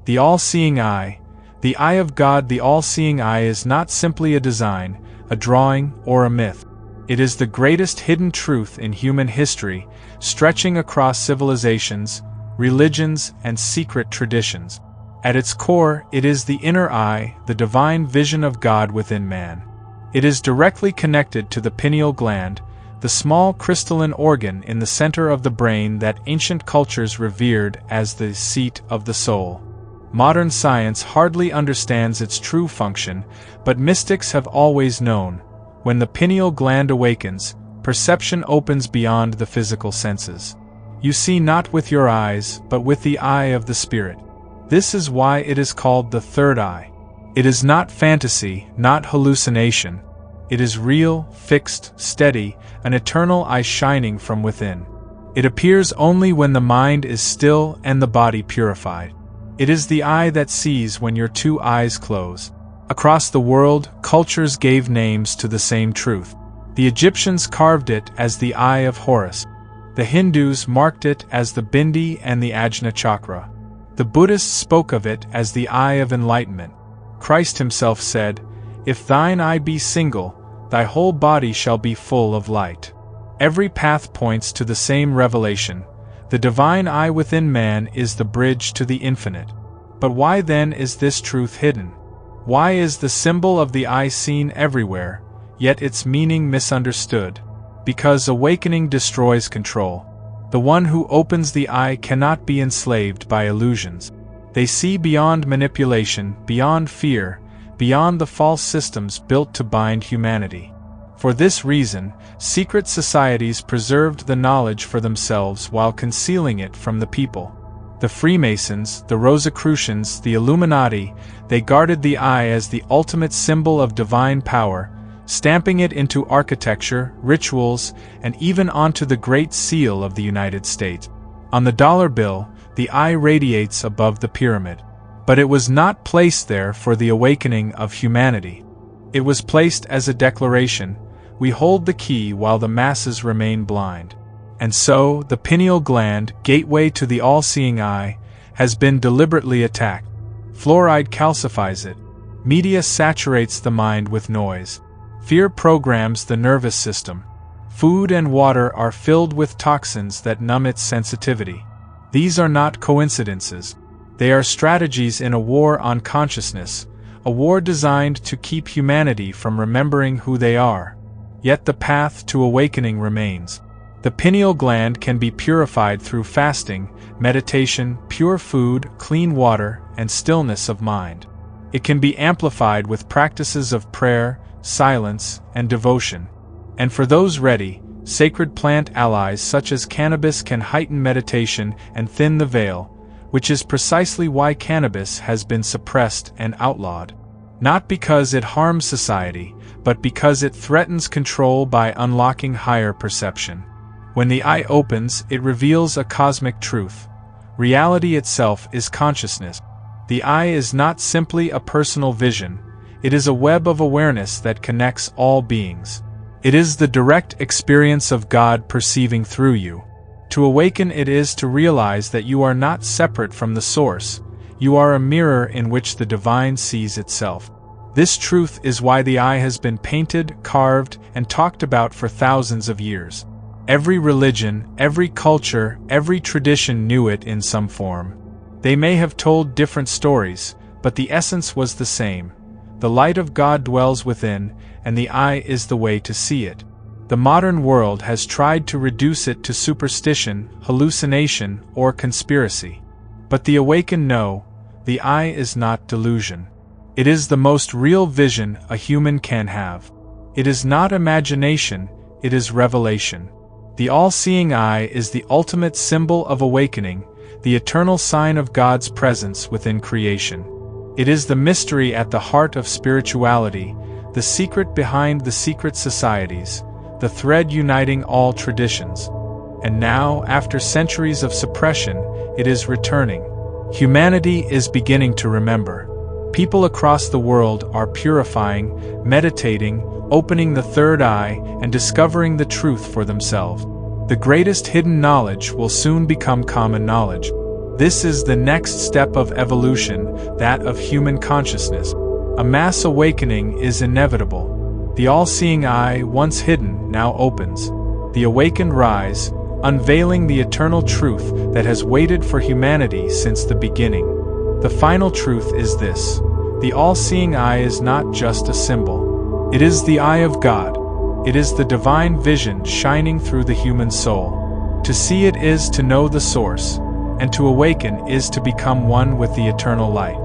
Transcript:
The all-seeing eye. The eye of God. The all-seeing eye is not simply a design, a drawing, or a myth. It is the greatest hidden truth in human history, stretching across civilizations, religions, and secret traditions. At its core, it is the inner eye, the divine vision of God within man. It is directly connected to the pineal gland, the small crystalline organ in the center of the brain that ancient cultures revered as the seat of the soul. Modern science hardly understands its true function, but mystics have always known. When the pineal gland awakens, perception opens beyond the physical senses. You see not with your eyes, but with the eye of the spirit. This is why it is called the third eye. It is not fantasy, not hallucination. It is real, fixed, steady, an eternal eye shining from within. It appears only when the mind is still and the body purified. It is the eye that sees when your two eyes close. Across the world, cultures gave names to the same truth. The Egyptians carved it as the Eye of Horus. The Hindus marked it as the Bindi and the Ajna Chakra. The Buddhists spoke of it as the Eye of Enlightenment. Christ himself said, "If thine eye be single, thy whole body shall be full of light." Every path points to the same revelation. The divine eye within man is the bridge to the infinite. But why then is this truth hidden? Why is the symbol of the eye seen everywhere, yet its meaning misunderstood? Because awakening destroys control. The one who opens the eye cannot be enslaved by illusions. They see beyond manipulation, beyond fear, beyond the false systems built to bind humanity. For this reason, secret societies preserved the knowledge for themselves while concealing it from the people. The Freemasons, the Rosicrucians, the Illuminati, they guarded the eye as the ultimate symbol of divine power, stamping it into architecture, rituals, and even onto the Great Seal of the United States. On the dollar bill, the eye radiates above the pyramid. But it was not placed there for the awakening of humanity. It was placed as a declaration: we hold the key while the masses remain blind. And so, the pineal gland, gateway to the all-seeing eye, has been deliberately attacked. Fluoride calcifies it. Media saturates the mind with noise. Fear programs the nervous system. Food and water are filled with toxins that numb its sensitivity. These are not coincidences. They are strategies in a war on consciousness, a war designed to keep humanity from remembering who they are. Yet the path to awakening remains. The pineal gland can be purified through fasting, meditation, pure food, clean water, and stillness of mind. It can be amplified with practices of prayer, silence, and devotion. And for those ready, sacred plant allies such as cannabis can heighten meditation and thin the veil, which is precisely why cannabis has been suppressed and outlawed. Not because it harms society, but because it threatens control by unlocking higher perception. When the eye opens, it reveals a cosmic truth. Reality itself is consciousness. The eye is not simply a personal vision. It is a web of awareness that connects all beings. It is the direct experience of God perceiving through you. To awaken it is to realize that you are not separate from the source. You are a mirror in which the divine sees itself. This truth is why the eye has been painted, carved, and talked about for thousands of years. Every religion, every culture, every tradition knew it in some form. They may have told different stories, but the essence was the same. The light of God dwells within, and the eye is the way to see it. The modern world has tried to reduce it to superstition, hallucination, or conspiracy. But the awakened know, the eye is not delusion. It is the most real vision a human can have. It is not imagination, it is revelation. The all-seeing eye is the ultimate symbol of awakening, the eternal sign of God's presence within creation. It is the mystery at the heart of spirituality, the secret behind the secret societies, the thread uniting all traditions. And now, after centuries of suppression, it is returning. Humanity is beginning to remember. People across the world are purifying, meditating, opening the third eye, and discovering the truth for themselves. The greatest hidden knowledge will soon become common knowledge. This is the next step of evolution, that of human consciousness. A mass awakening is inevitable. The all-seeing eye, once hidden, now opens. The awakened rise, unveiling the eternal truth that has waited for humanity since the beginning. The final truth is this: the all-seeing eye is not just a symbol. It is the eye of God. It is the divine vision shining through the human soul. To see it is to know the source, and to awaken is to become one with the eternal light.